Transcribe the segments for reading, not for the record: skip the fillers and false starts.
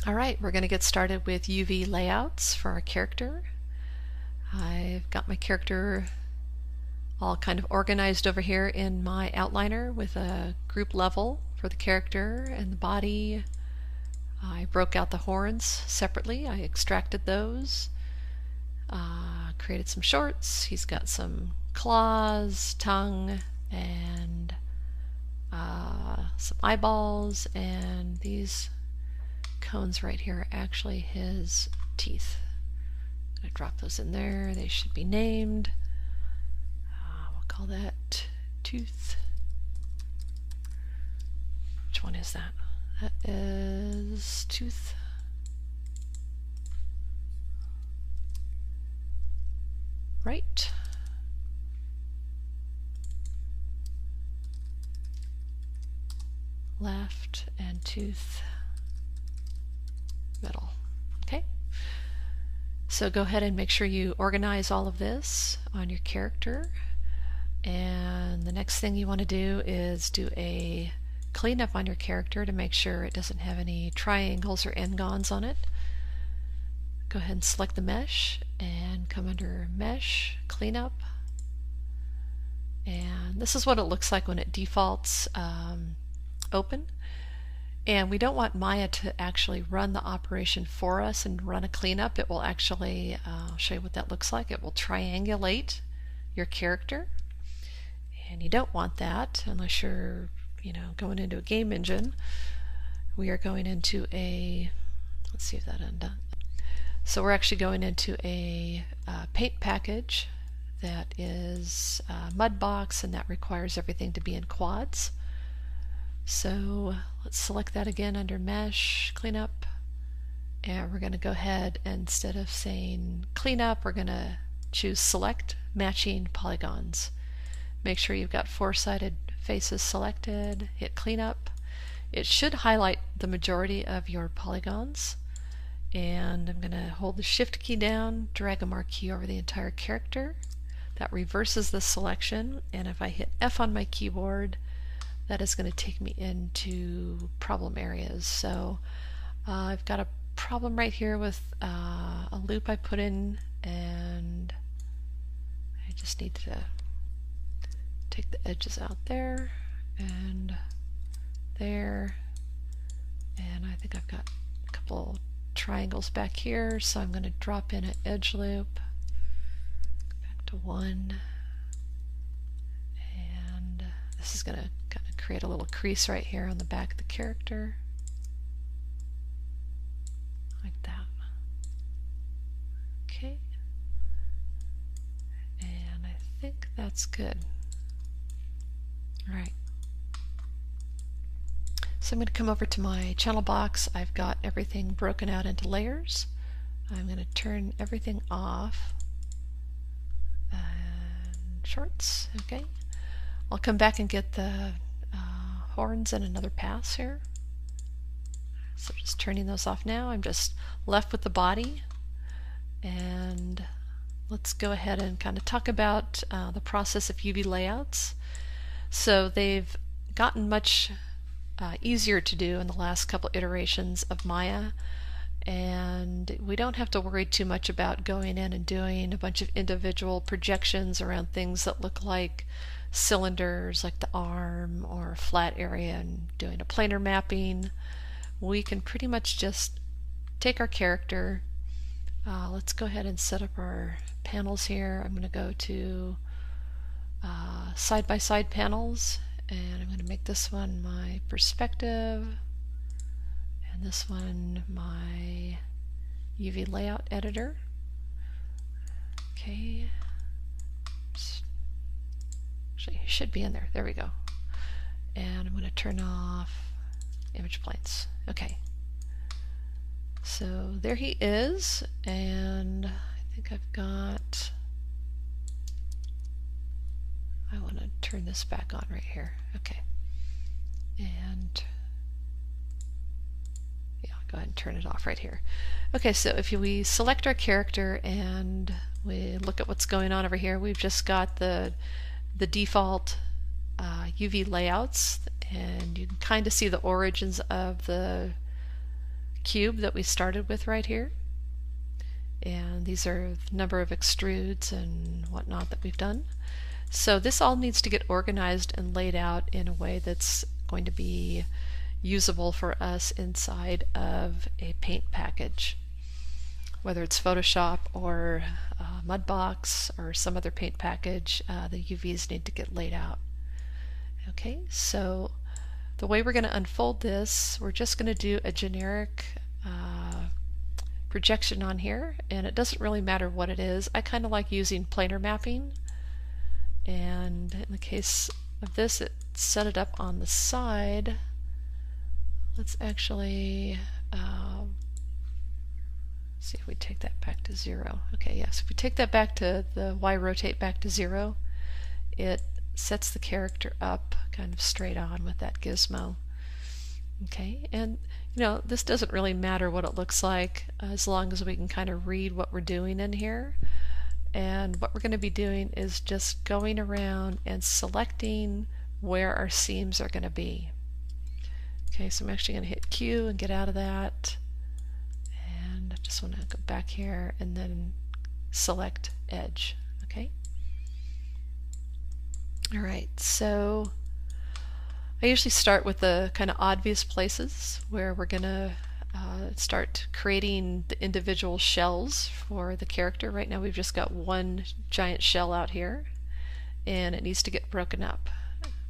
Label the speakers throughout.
Speaker 1: Alright, we're going to get started with UV layouts for our character. I've got my character all kind of organized over here in my outliner with a group level for the character and the body. I broke out the horns separately. I extracted those, created some shorts. He's got some claws, tongue, and some eyeballs, and these cones right here are actually his teeth. I'm going to drop those in there. They should be named. We'll call that tooth. Which one is that? That is tooth. Right. Left, and tooth middle. Okay, so go ahead and make sure you organize all of this on your character, and the next thing you want to do is do a cleanup on your character to make sure it doesn't have any triangles or n-gons on it. Go ahead and select the mesh and come under Mesh, Cleanup, and this is what it looks like when it defaults open. And we don't want Maya to actually run the operation for us and run a cleanup. It will actually, I'll show you what that looks like. It will triangulate your character, and you don't want that unless you're, going into a game engine. We are going into a, let's see if that undone. So we're actually going into a paint package that is Mudbox, and that requires everything to be in quads. So let's select that again under Mesh, Cleanup, and we're going to go ahead and instead of saying Cleanup, we're going to choose Select Matching Polygons. Make sure you've got four-sided faces selected, hit Cleanup. It should highlight the majority of your polygons, and I'm going to hold the Shift key down, drag a marquee over the entire character. That reverses the selection, and if I hit F on my keyboard, that is going to take me into problem areas. So I've got a problem right here with a loop I put in, and I just need to take the edges out there and there, and I think I've got a couple triangles back here, so I'm going to drop in an edge loop, back to 1, and this is going to kind of create a little crease right here on the back of the character, like that. Okay, and I think that's good. All right. So I'm going to come over to my channel box. I've got everything broken out into layers. I'm going to turn everything off. And shorts, okay. I'll come back and get the horns and another pass here. So just turning those off now. I'm just left with the body. And let's go ahead and kind of talk about the process of UV layouts. So they've gotten much easier to do in the last couple iterations of Maya, and we don't have to worry too much about going in and doing a bunch of individual projections around things that look like cylinders, like the arm or a flat area, and doing a planar mapping. We can pretty much just take our character. Let's go ahead and set up our panels here. I'm going to go to side-by-side panels, and I'm going to make this one my perspective and this one my UV layout editor. Okay, actually it should be in there. There we go. And I'm going to turn off image planes. Okay, so there he is, and I think I've got, I want to turn this back on right here. Okay, and yeah, I'll go ahead and turn it off right here. Okay, so if we select our character and we look at what's going on over here, we've just got the default UV layouts, and you can kind of see the origins of the cube that we started with right here. And these are the number of extrudes and whatnot that we've done. So this all needs to get organized and laid out in a way that's going to be usable for us inside of a paint package. Whether it's Photoshop or Mudbox or some other paint package, the UVs need to get laid out. Okay, so the way we're going to unfold this, we're just going to do a generic projection on here, and it doesn't really matter what it is. I kind of like using planar mapping, and in the case of this, it set it up on the side. Let's actually see if we take that back to 0. Okay, yes, if we take that back to the Y rotate back to 0, it sets the character up kind of straight on with that gizmo. Okay, and you know, this doesn't really matter what it looks like as long as we can kind of read what we're doing in here. And what we're going to be doing is just going around and selecting where our seams are going to be. Okay, so I'm actually going to hit Q and get out of that. And I just want to go back here and then select edge. Okay. All right, so I usually start with the kind of obvious places where we're going to start creating the individual shells for the character. Right now we've just got one giant shell out here, and it needs to get broken up,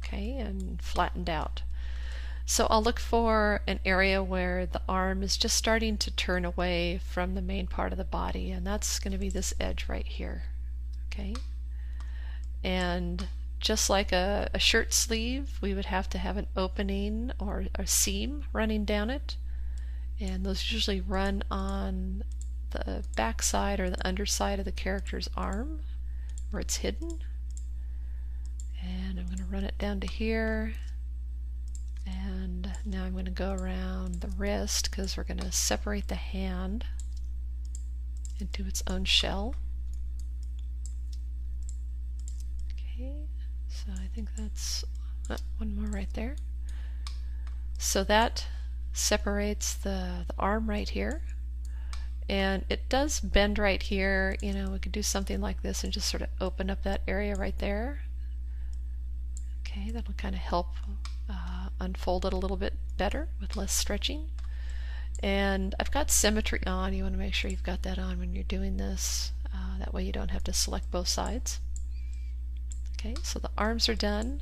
Speaker 1: okay, and flattened out. So I'll look for an area where the arm is just starting to turn away from the main part of the body, and that's going to be this edge right here. Okay, and just like a shirt sleeve, we would have to have an opening or a seam running down it, and those usually run on the back side or the underside of the character's arm where it's hidden. And I'm going to run it down to here, and now I'm going to go around the wrist because we're going to separate the hand into its own shell. Okay, so I think that's one more right there. So that separates the arm right here, and it does bend right here. You know, we could do something like this and just sort of open up that area right there. Okay, that'll kind of help unfold it a little bit better with less stretching. And I've got symmetry on. You want to make sure you've got that on when you're doing this. That way you don't have to select both sides. Okay, so the arms are done.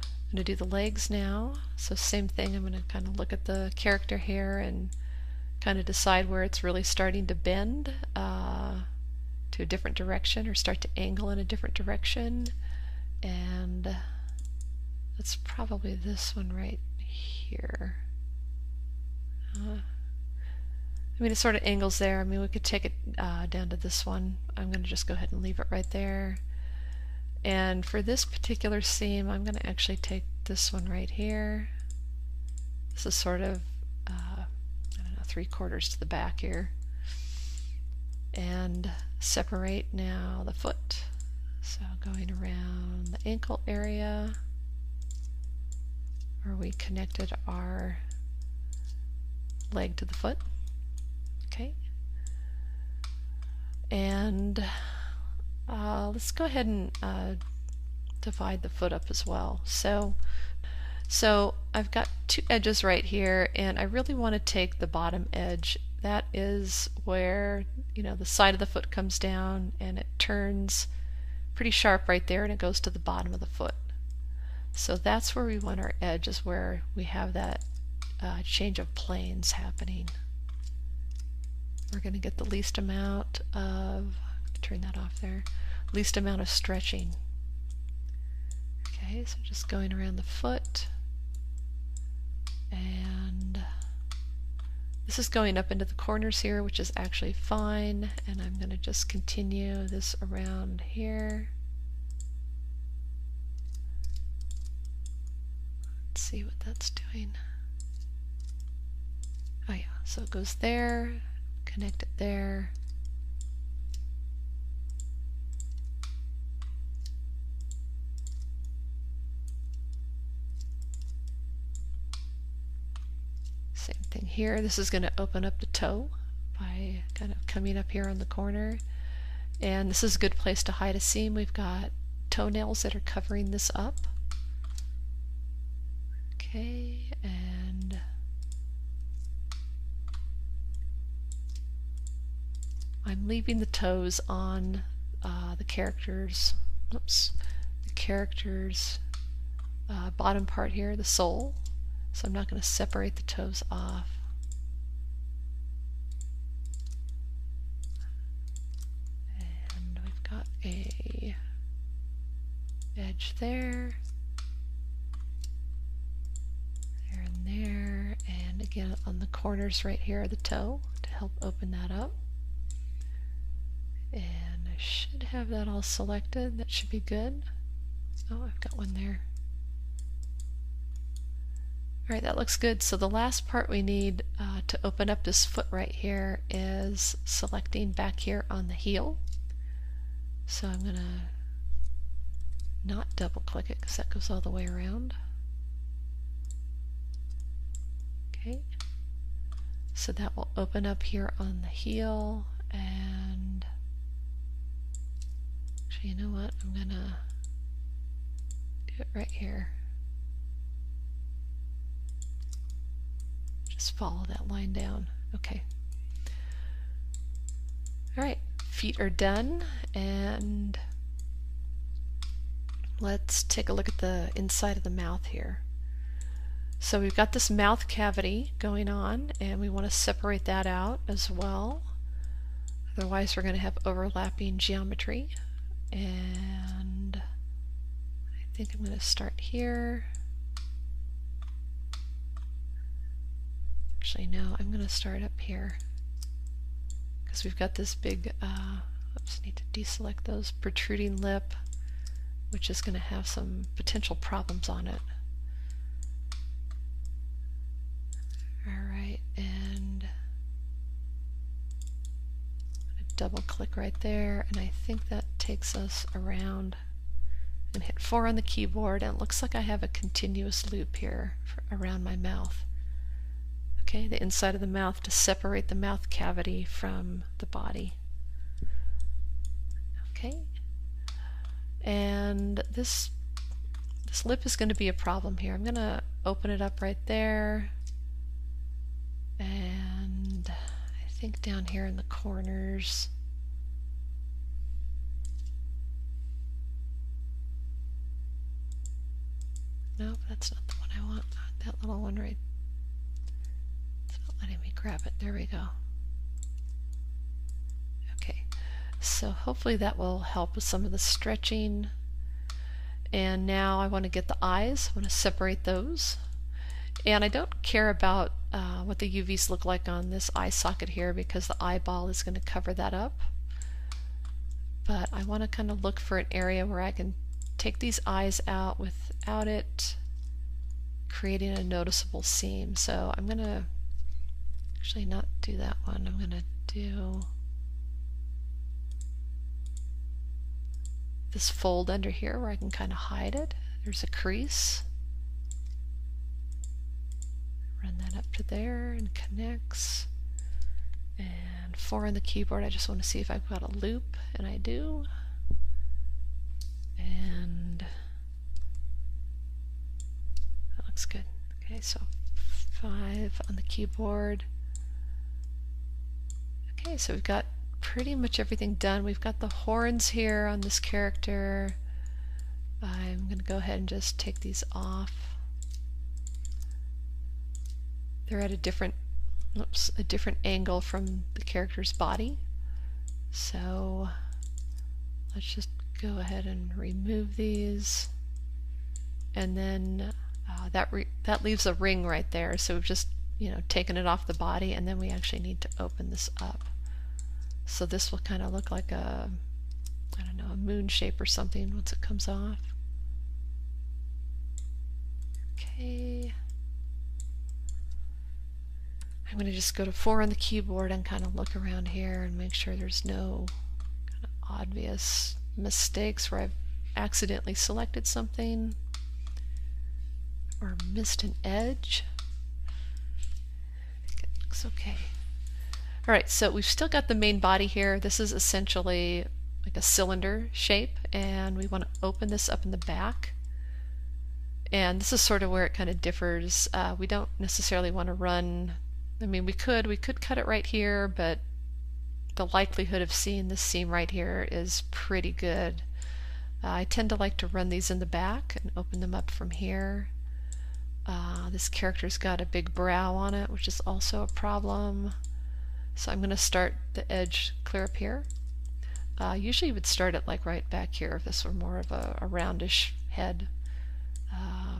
Speaker 1: I'm going to do the legs now. So same thing, I'm going to kind of look at the character here and kind of decide where it's really starting to bend to a different direction or start to angle in a different direction. And that's probably this one right here. I mean, it sort of angles there. I mean, we could take it down to this one. I'm going to just go ahead and leave it right there. And for this particular seam, I'm going to actually take this one right here. This is sort of, I don't know, 3/4 to the back here. And separate now the foot. So going around the ankle area where we connected our leg to the foot. Okay. And let's go ahead and divide the foot up as well. So I've got two edges right here, and I really want to take the bottom edge. That is where, you know, the side of the foot comes down and it turns pretty sharp right there, and it goes to the bottom of the foot. So that's where we want our edge, is where we have that change of planes happening. We're going to get the least amount of, turn that off there, least amount of stretching. Okay, so just going around the foot, and this is going up into the corners here, which is actually fine, and I'm going to just continue this around here. Let's see what that's doing. Oh yeah, so it goes there, connect it there. Same thing here, this is going to open up the toe by kind of coming up here on the corner. And this is a good place to hide a seam. We've got toenails that are covering this up. Okay, and I'm leaving the toes on the character's, bottom part here, the sole. So I'm not going to separate the toes off. And we've got a edge there, and there, and again on the corners right here of the toe to help open that up. And I should have that all selected. That should be good. Oh, I've got one there. Alright, that looks good. So the last part we need to open up this foot right here is selecting back here on the heel. So I'm going to not double click it because that goes all the way around. Okay, so that will open up here on the heel, and actually, you know what, I'm going to do it right here. Just follow that line down. Okay. Alright, feet are done, and let's take a look at the inside of the mouth here. So we've got this mouth cavity going on, and we want to separate that out as well. Otherwise we're going to have overlapping geometry. And I think I'm going to start here. Actually, no, I'm going to start up here because we've got this big, oops, need to deselect those, protruding lip, which is going to have some potential problems on it. Alright, and I'm going to double click right there, and I think that takes us around, and hit 4 on the keyboard, and it looks like I have a continuous loop here around my mouth. Okay, the inside of the mouth to separate the mouth cavity from the body. Okay, and this lip is going to be a problem here. I'm going to open it up right there, and I think down here in the corners. Nope, that's not the one I want. That little one right. It's not letting me grab it. There we go. Okay, so hopefully that will help with some of the stretching. And now I want to get the eyes. I want to separate those. And I don't care about what the UVs look like on this eye socket here because the eyeball is going to cover that up. But I want to kind of look for an area where I can take these eyes out without it creating a noticeable seam. So I'm going to actually not do that one. I'm going to do this fold under here where I can kind of hide it. There's a crease. Run that up to there and connects. And 4 on the keyboard, I just want to see if I've got a loop, and I do. And that looks good. Okay, so 5 on the keyboard. Okay, so we've got pretty much everything done. We've got the horns here on this character. I'm going to go ahead and just take these off. They're at a different angle from the character's body. So let's just go ahead and remove these. And then that leaves a ring right there. So we've just taken it off the body, and then we actually need to open this up. So this will kind of look like a, I don't know, a moon shape or something once it comes off. Okay. I'm going to just go to 4 on the keyboard and kind of look around here and make sure there's no kind of obvious mistakes where I've accidentally selected something or missed an edge. looks okay. Alright, so we've still got the main body here. This is essentially like a cylinder shape, and we want to open this up in the back. And this is sort of where it kind of differs. We don't necessarily want to run, I mean we could cut it right here, but the likelihood of seeing this seam right here is pretty good. I tend to like to run these in the back and open them up from here. This character's got a big brow on it, which is also a problem. So I'm going to start the edge clear up here. Usually you would start it like right back here if this were more of a roundish head.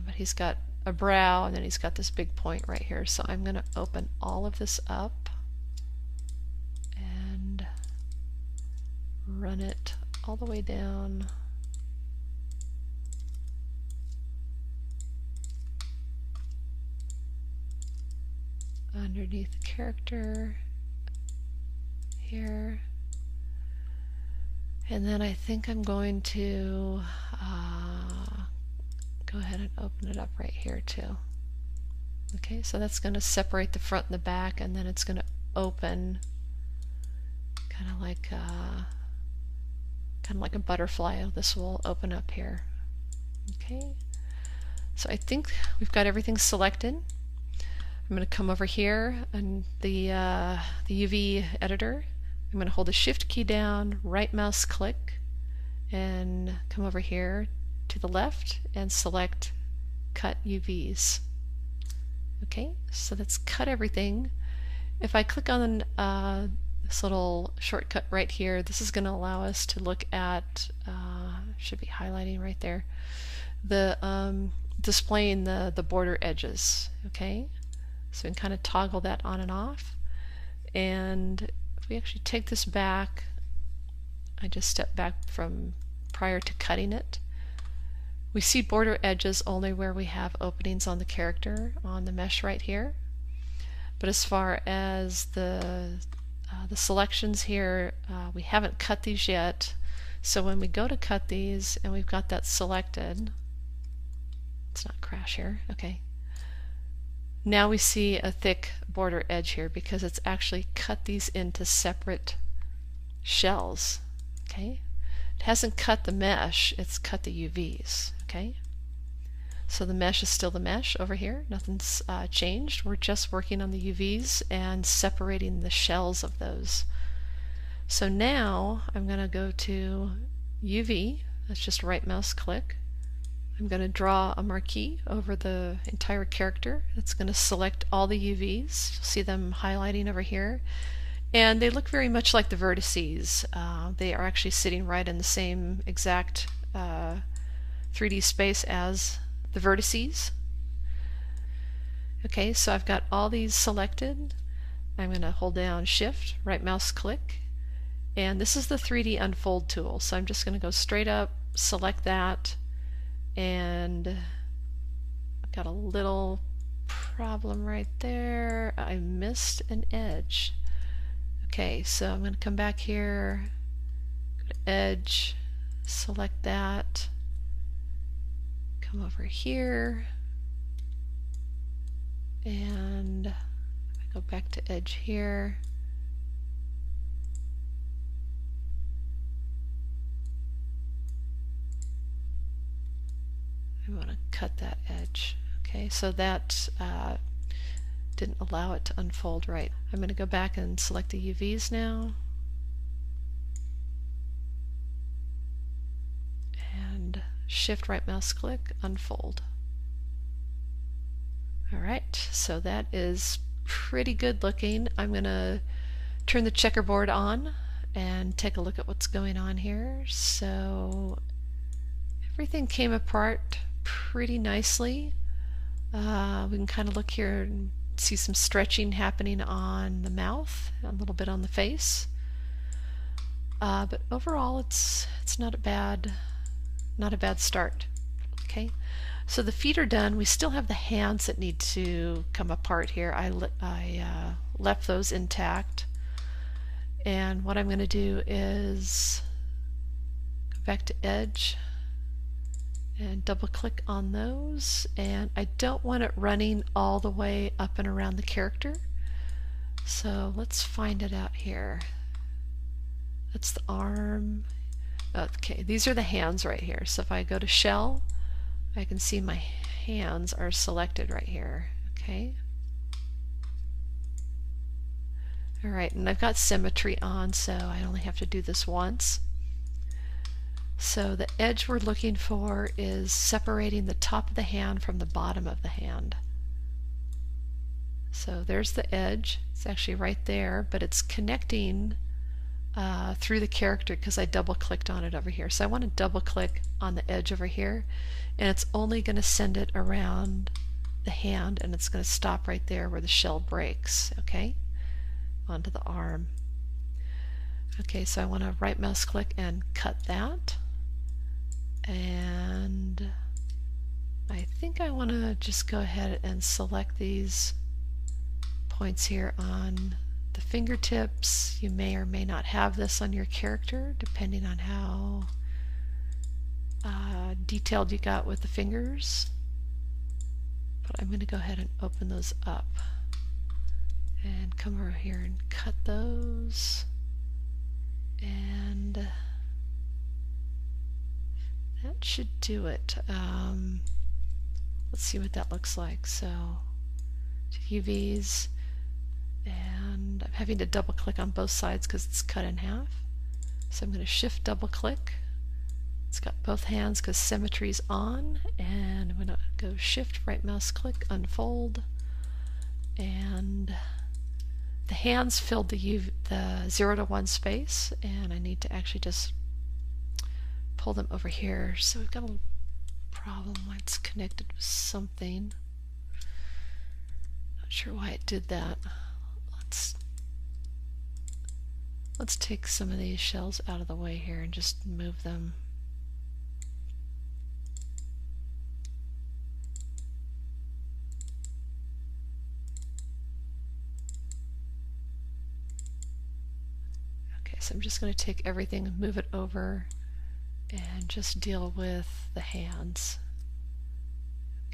Speaker 1: But he's got a brow and then he's got this big point right here. So I'm going to open all of this up and run it all the way down. Underneath the character here. And then I think I'm going to go ahead and open it up right here too. Okay, so that's going to separate the front and the back, and then it's going to open kind of like a butterfly. This will open up here. Okay, so I think we've got everything selected. I'm going to come over here and the UV editor. I'm going to hold the Shift key down, right mouse click, and come over here to the left and select Cut UVs. Okay, so that's cut everything. If I click on this little shortcut right here, this is going to allow us to look at, should be highlighting right there, the displaying the border edges. Okay, so we can kind of toggle that on and off. And if we actually take this back, I just step back from prior to cutting it. We see border edges only where we have openings on the character on the mesh right here. But as far as the selections here, we haven't cut these yet. So when we go to cut these and we've got that selected, let's not crash here. Okay. Now we see a thick border edge here because it's actually cut these into separate shells. Okay. It hasn't cut the mesh, it's cut the UVs. Okay, so the mesh is still the mesh over here. Nothing's changed. We're just working on the UVs and separating the shells of those. So now I'm going to go to UV. That's just right mouse click. I'm going to draw a marquee over the entire character. It's going to select all the UVs. You'll see them highlighting over here. And they look very much like the vertices. They are actually sitting right in the same exact 3D space as the vertices. Okay, so I've got all these selected. I'm going to hold down Shift, right mouse click, and this is the 3D unfold tool. So I'm just going to go straight up, select that, and I've got a little problem right there. I missed an edge. Okay, so I'm going to come back here, go to edge, select that, come over here, and I go back to edge here. I want to cut that edge. Okay, so that didn't allow it to unfold right. I'm going to go back and select the UVs now. And Shift right mouse click, unfold. Alright, so that is pretty good looking. I'm going to turn the checkerboard on and take a look at what's going on here. So everything came apart pretty nicely. We can kind of look here and see some stretching happening on the mouth, a little bit on the face. But overall it's not a bad start. Okay, so the feet are done. We still have the hands that need to come apart here. I left those intact, and what I'm going to do is go back to edge and double click on those, and I don't want it running all the way up and around the character. So let's find it out here. That's the arm. Okay, these are the hands right here. So if I go to shell, I can see my hands are selected right here. Okay. All right, and I've got symmetry on, so I only have to do this once. So the edge we're looking for is separating the top of the hand from the bottom of the hand. So there's the edge. It's actually right there, but it's connecting through the character because I double clicked on it over here. So I want to double click on the edge over here, and it's only going to send it around the hand, and it's going to stop right there where the shell breaks. Okay, onto the arm. Okay, so I want to right mouse click and cut that, and I think I want to just go ahead and select these points here on the fingertips. You may or may not have this on your character depending on how detailed you got with the fingers, but I'm going to go ahead and open those up and come over here and cut those, and that should do it. Let's see what that looks like. So UVs, and I'm having to double click on both sides because it's cut in half. So I'm going to shift double click. It's got both hands because symmetry's on, and I'm going to go shift right mouse click, unfold, and the hands filled the 0 to 1 space, and I need to actually just pull them over here. So we've got a little problem why it's connected with something. Not sure why it did that. Let's take some of these shells out of the way here and just move them. Okay, so I'm just going to take everything and move it over and just deal with the hands.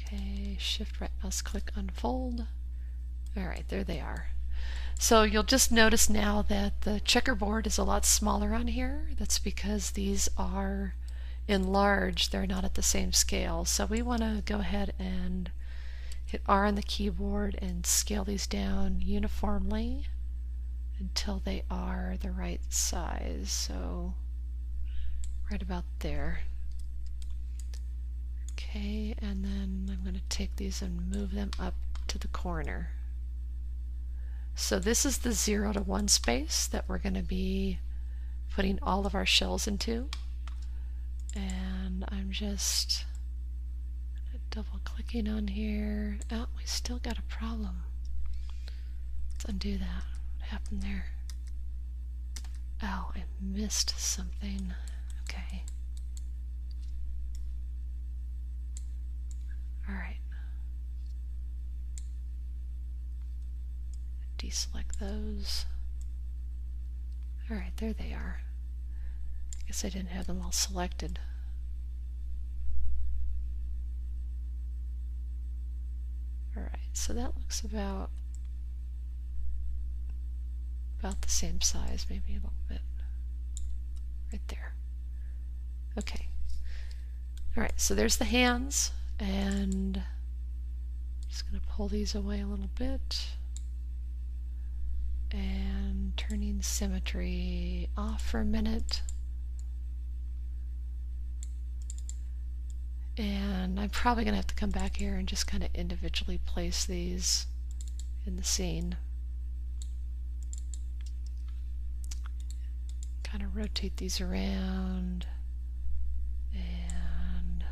Speaker 1: Okay, shift right mouse click, unfold. Alright, there they are. So you'll just notice now that the checkerboard is a lot smaller on here. That's because these are enlarged. They're not at the same scale. So we want to go ahead and hit R on the keyboard and scale these down uniformly until they are the right size. So right about there. Okay, and then I'm going to take these and move them up to the corner. So this is the 0 to 1 space that we're going to be putting all of our shells into. And I'm just double clicking on here. Oh, we still got a problem. Let's undo that. What happened there? Oh, I missed something. Okay. Alright. Deselect those. Alright, there they are. I guess I didn't have them all selected. Alright, so that looks about the same size, maybe a little bit. Right there. Okay. Alright, so there's the hands, and I'm just going to pull these away a little bit. And turning symmetry off for a minute. And I'm probably going to have to come back here and just kind of individually place these in the scene. Kind of rotate these around and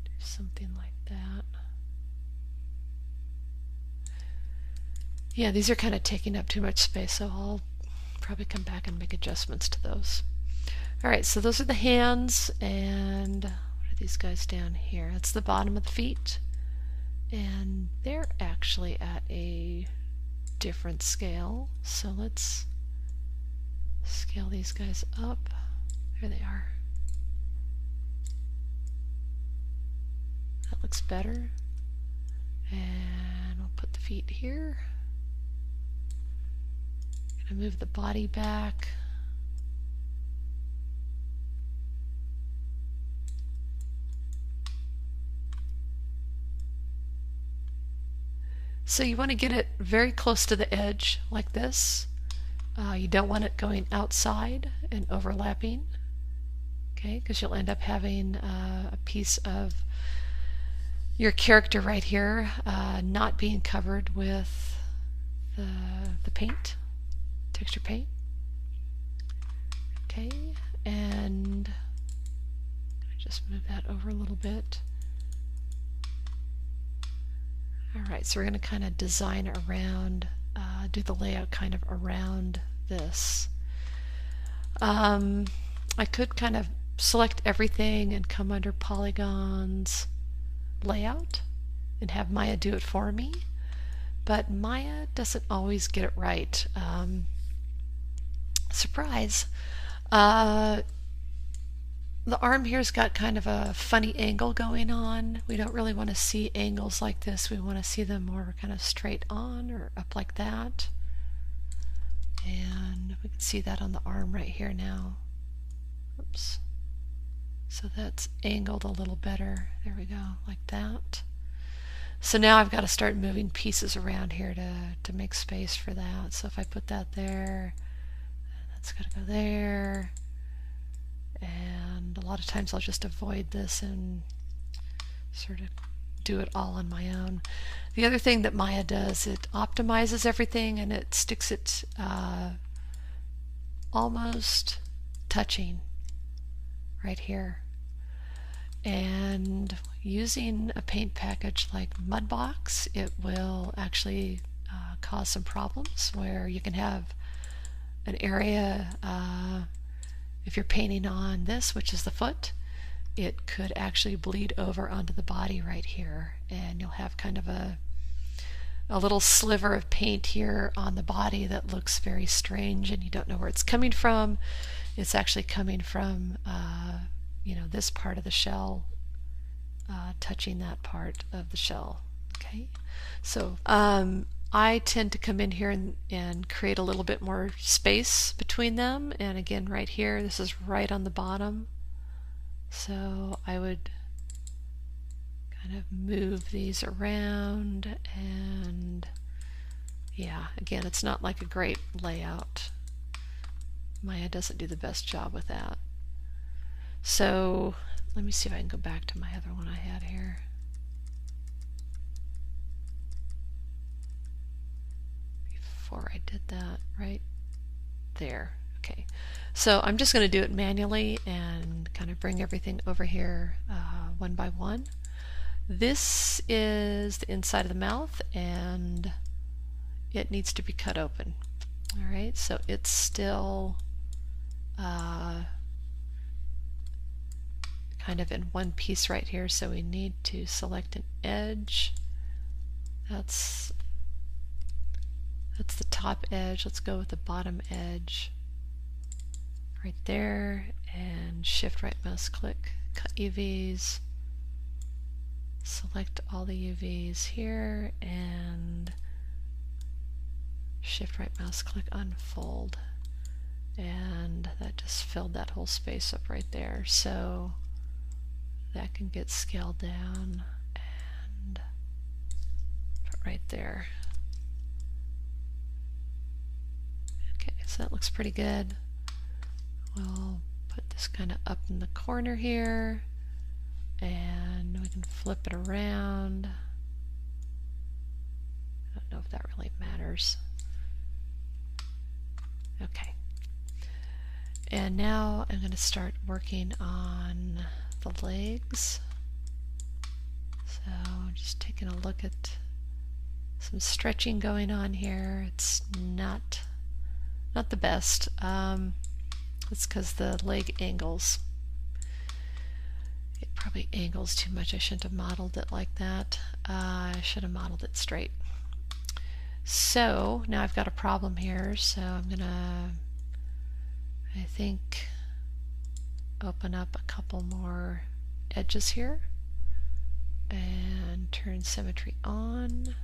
Speaker 1: do something like that. Yeah, these are kind of taking up too much space, so I'll probably come back and make adjustments to those. Alright, so those are the hands, and what are these guys down here? That's the bottom of the feet, and they're actually at a different scale, so let's scale these guys up. There they are. That looks better. And we'll put the feet here. move the body back. So you want to get it very close to the edge like this. You don't want it going outside and overlapping, okay, because you'll end up having a piece of your character right here not being covered with the paint, texture paint. Okay, and I just move that over a little bit. Alright, so we're going to kind of design around, do the layout kind of around this. I could kind of select everything and come under Polygons, Layout, and have Maya do it for me, but Maya doesn't always get it right. Surprise! The arm here's got kind of a funny angle going on. We don't really want to see angles like this. We want to see them more kind of straight on or up like that. And we can see that on the arm right here now. Oops. So that's angled a little better. There we go, like that. So now I've got to start moving pieces around here to make space for that. So if I put that there, that's got to go there. And a lot of times I'll just avoid this and sort of do it all on my own. The other thing that Maya does, it optimizes everything and it sticks it almost touching right here. And using a paint package like Mudbox, it will actually cause some problems where you can have an area, if you're painting on this, which is the foot, it could actually bleed over onto the body right here, and you'll have kind of a little sliver of paint here on the body that looks very strange, and you don't know where it's coming from. It's actually coming from you know, this part of the shell touching that part of the shell. Okay, so I tend to come in here and create a little bit more space between them, and again right here, this is right on the bottom, so I would kind of move these around, and yeah, again, it's not like a great layout. Maya doesn't do the best job with that. So let me see if I can go back to my other one I had here. Before I did that, right there. Okay, so I'm just going to do it manually and kind of bring everything over here one by one. This is the inside of the mouth, and it needs to be cut open. All right, so it's still kind of in one piece right here, so we need to select an edge. That's the top edge. Let's go with the bottom edge right there, and shift right mouse click, cut UVs, select all the UVs here, and shift right mouse click, unfold, and that just filled that whole space up right there. So that can get scaled down and put right there. Okay, so that looks pretty good. We'll put this kind of up in the corner here, and we can flip it around. I don't know if that really matters. Okay. And now I'm going to start working on the legs. So just taking a look at some stretching going on here. It's not the best. It's because the leg angles. It probably angles too much. I shouldn't have modeled it like that. I should have modeled it straight. So now I've got a problem here, so I'm gonna, I think, open up a couple more edges here and turn symmetry on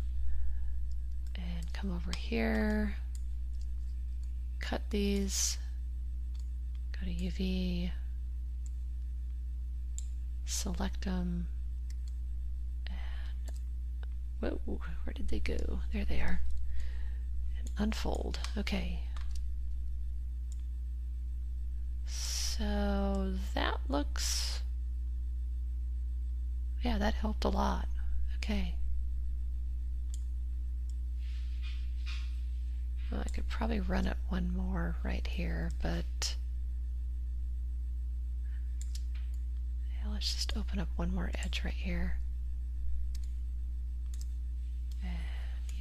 Speaker 1: and come over here cut these, go to UV, select them, and whoa, where did they go? There they are. And unfold. Okay. So that looks, yeah, that helped a lot. Okay. Well, I could probably run it one more right here, but yeah, let's just open up one more edge right here. And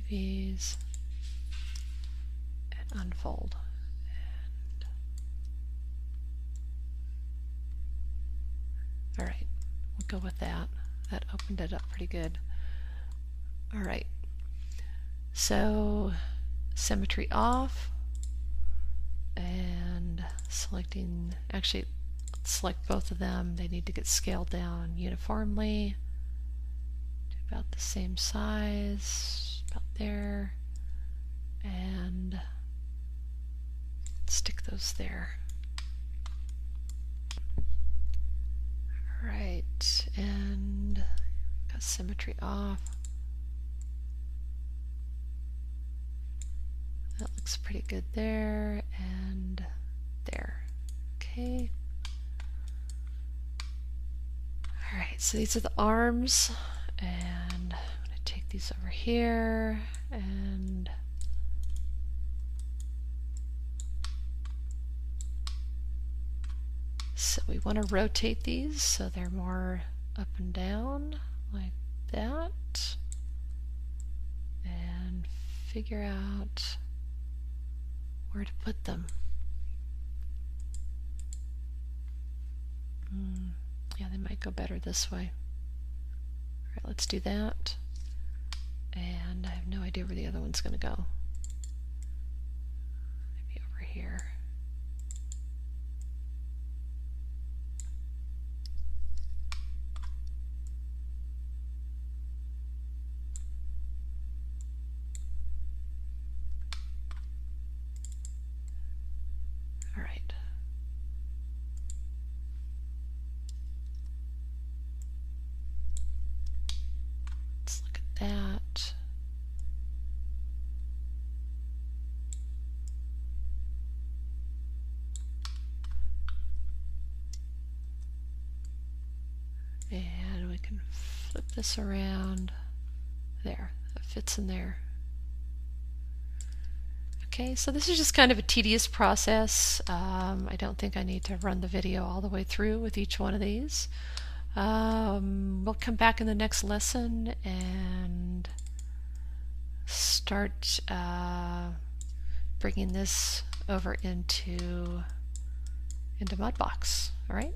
Speaker 1: UVs and unfold. And all right, we'll go with that. That opened it up pretty good. All right. So symmetry off, and selecting, actually let's select both of them. They need to get scaled down uniformly to about the same size, about there, and stick those there. All right, and got symmetry off. That looks pretty good there and there. Okay. All right, so these are the arms, and I'm going to take these over here, and so we want to rotate these so they're more up and down like that, and figure out where to put them. Yeah, they might go better this way. All right, let's do that. And I have no idea where the other one's going to go. Maybe over here. All right. Let's look at that. And we can flip this around. There, that fits in there. Okay, so this is just kind of a tedious process. I don't think I need to run the video all the way through with each one of these. We'll come back in the next lesson and start bringing this over into Mudbox. All right.